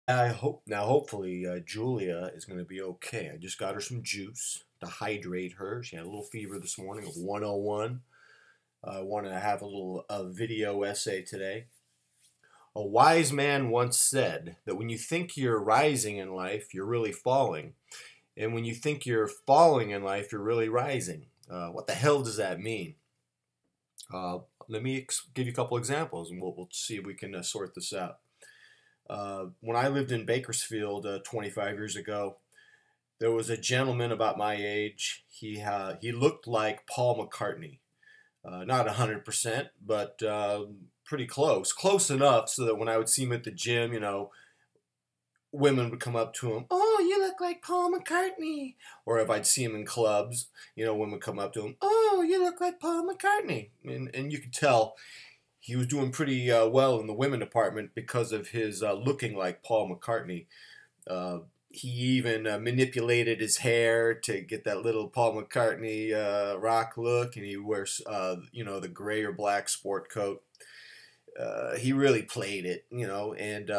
I hope now. Hopefully, Julia is going to be okay. I just got her some juice to hydrate her. She had a little fever this morning of 101. I wanted to have a little video essay today. A wise man once said that when you think you're rising in life, you're really falling, and when you think you're falling in life, you're really rising. What the hell does that mean? Uh, Let me give you a couple examples, and we'll see if we can sort this out. When I lived in Bakersfield 25 years ago, there was a gentleman about my age. He looked like Paul McCartney, not 100%, but pretty close, close enough so that when I would see him at the gym, women would come up to him, "Oh, you look like Paul McCartney." Or if I'd see him in clubs, women would come up to him, "Oh, you look like Paul McCartney," and you could tell he was doing pretty well in the women department because of his looking like Paul McCartney. He even manipulated his hair to get that little Paul McCartney rock look, and he wears, the gray or black sport coat. He really played it, and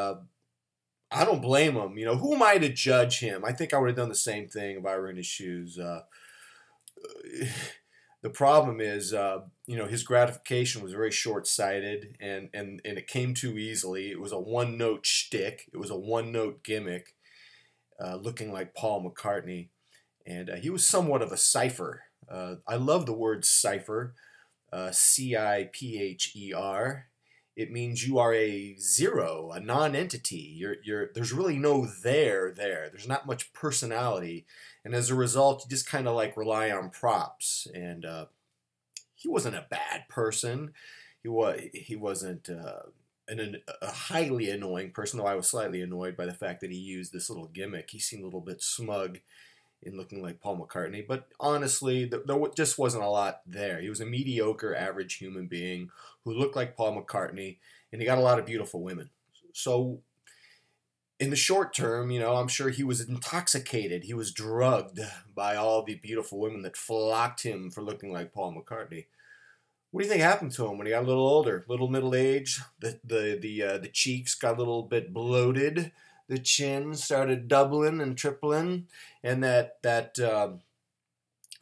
I don't blame him. Who am I to judge him? I think I would have done the same thing if I were in his shoes. The problem is, his gratification was very short-sighted, and it came too easily. It was a one-note shtick. It was a one-note gimmick, looking like Paul McCartney, and he was somewhat of a cipher. I love the word cipher, cipher. It means you are a zero, a non-entity. There's really no there there. There's not much personality, and as a result, you just kind of like rely on props. And he wasn't a bad person. He wasn't a highly annoying person, though I was slightly annoyed by the fact that he used this little gimmick. He seemed a little bit smug in looking like Paul McCartney, but honestly, there just wasn't a lot there. He was a mediocre, average human being who looked like Paul McCartney, and he got a lot of beautiful women. So, in the short term, I'm sure he was intoxicated. He was drugged by all the beautiful women that flocked him for looking like Paul McCartney. What do you think happened to him when he got a little older, little middle age? The cheeks got a little bit bloated. The chin started doubling and tripling, and that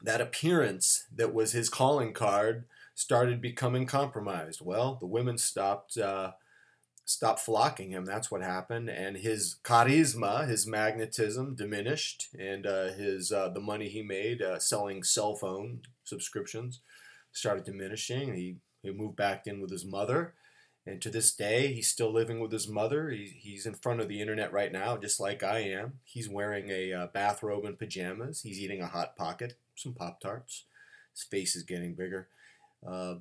appearance that was his calling card started becoming compromised. Well, the women stopped flocking him. That's what happened, and his charisma, his magnetism, diminished, and his the money he made selling cell phone subscriptions started diminishing. He moved back in with his mother, and to this day, he's still living with his mother. He's in front of the internet right now, just like I am. He's wearing a bathrobe and pajamas. He's eating a Hot Pocket, some Pop-Tarts. His face is getting bigger. Uh,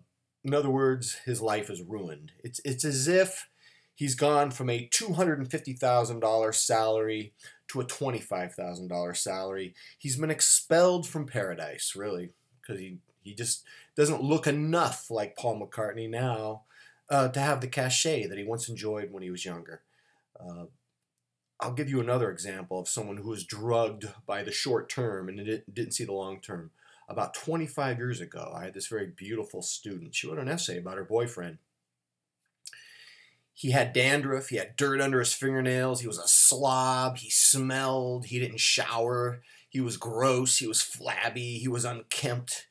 in other words, his life is ruined. It's as if he's gone from a $250,000 salary to a $25,000 salary. He's been expelled from paradise, really, because he just doesn't look enough like Paul McCartney now to have the cachet that he once enjoyed when he was younger. Uh, I'll give you another example of someone who was drugged by the short term and didn't see the long term. About 25 years ago, I had this very beautiful student. She wrote an essay about her boyfriend. He had dandruff, he had dirt under his fingernails, he was a slob, he smelled, he didn't shower, he was gross, he was flabby, he was unkempt.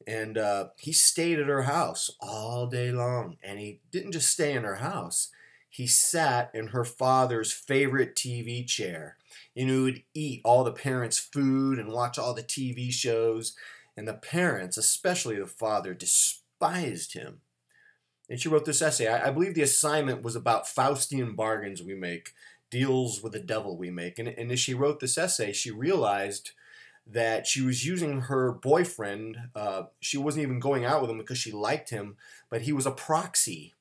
And he stayed at her house all day long. And he didn't just stay in her house. He sat in her father's favorite TV chair. And he would eat all the parents' food and watch all the TV shows. And the parents, especially the father, despised him. And she wrote this essay. I believe the assignment was about Faustian bargains we make, deals with the devil we make. And as she wrote this essay, she realized that she was using her boyfriend. She wasn't even going out with him because she liked him, but he was a proxy,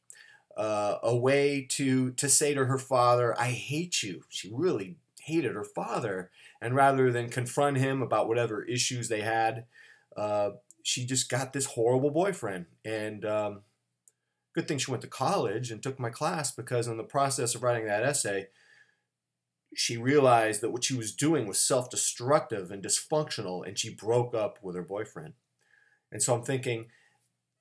a way to say to her father, "I hate you." She really hated her father, and rather than confront him about whatever issues they had, she just got this horrible boyfriend. And good thing she went to college and took my class, because in the process of writing that essay, she realized that what she was doing was self-destructive and dysfunctional, and she broke up with her boyfriend. And so I'm thinking,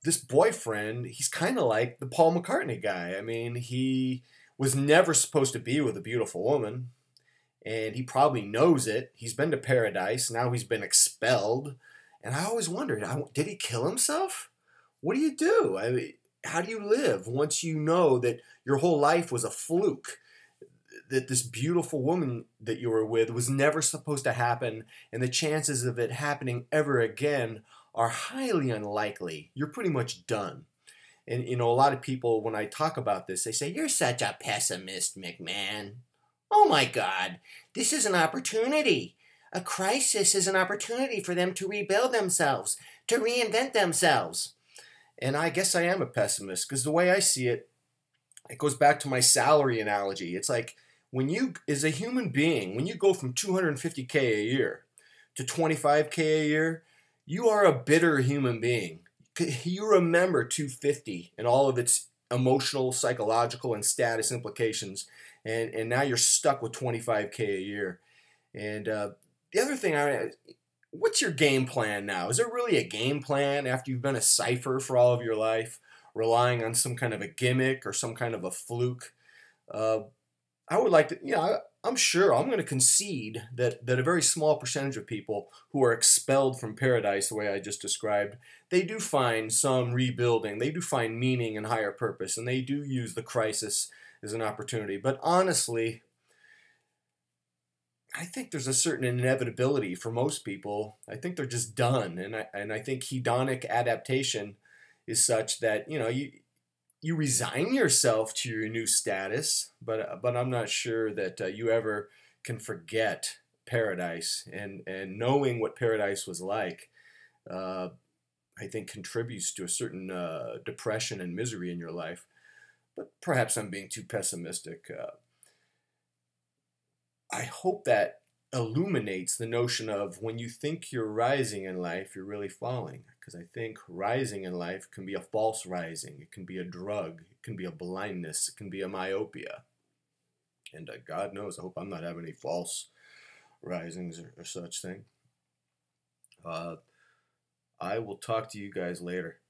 this boyfriend, he's kind of like the Paul McCartney guy. I mean, he was never supposed to be with a beautiful woman, and he probably knows it. He's been to paradise. Now he's been expelled. And I always wondered, did he kill himself? What do you do? I mean, how do you live once you know that your whole life was a fluke? That this beautiful woman that you were with was never supposed to happen, and the chances of it happening ever again are highly unlikely. You're pretty much done. And a lot of people, when I talk about this, they say, "You're such a pessimist, McMahon." Oh my God, this is an opportunity. A crisis is an opportunity for them to rebuild themselves, to reinvent themselves. And I guess I am a pessimist, because the way I see it, it goes back to my salary analogy. It's like, when you, as a human being, when you go from 250K a year to 25K a year, you are a bitter human being. You remember 250 and all of its emotional, psychological, and status implications, and now you're stuck with 25K a year. And the other thing, what's your game plan now? Is there really a game plan after you've been a cipher for all of your life, relying on some kind of a gimmick or some kind of a fluke? I would like to, I'm sure I'm going to concede that a very small percentage of people who are expelled from paradise, the way I just described, they do find some rebuilding, they do find meaning and higher purpose, and they do use the crisis as an opportunity. But honestly, I think there's a certain inevitability for most people. I think they're just done, and I think hedonic adaptation is such that you resign yourself to your new status, but I'm not sure that you ever can forget paradise, and knowing what paradise was like, I think contributes to a certain depression and misery in your life. But perhaps I'm being too pessimistic. I hope that illuminates the notion of, when you think you're rising in life, you're really falling. Because I think rising in life can be a false rising. It can be a drug. It can be a blindness. It can be a myopia. And God knows, I hope I'm not having any false risings or such thing. I will talk to you guys later.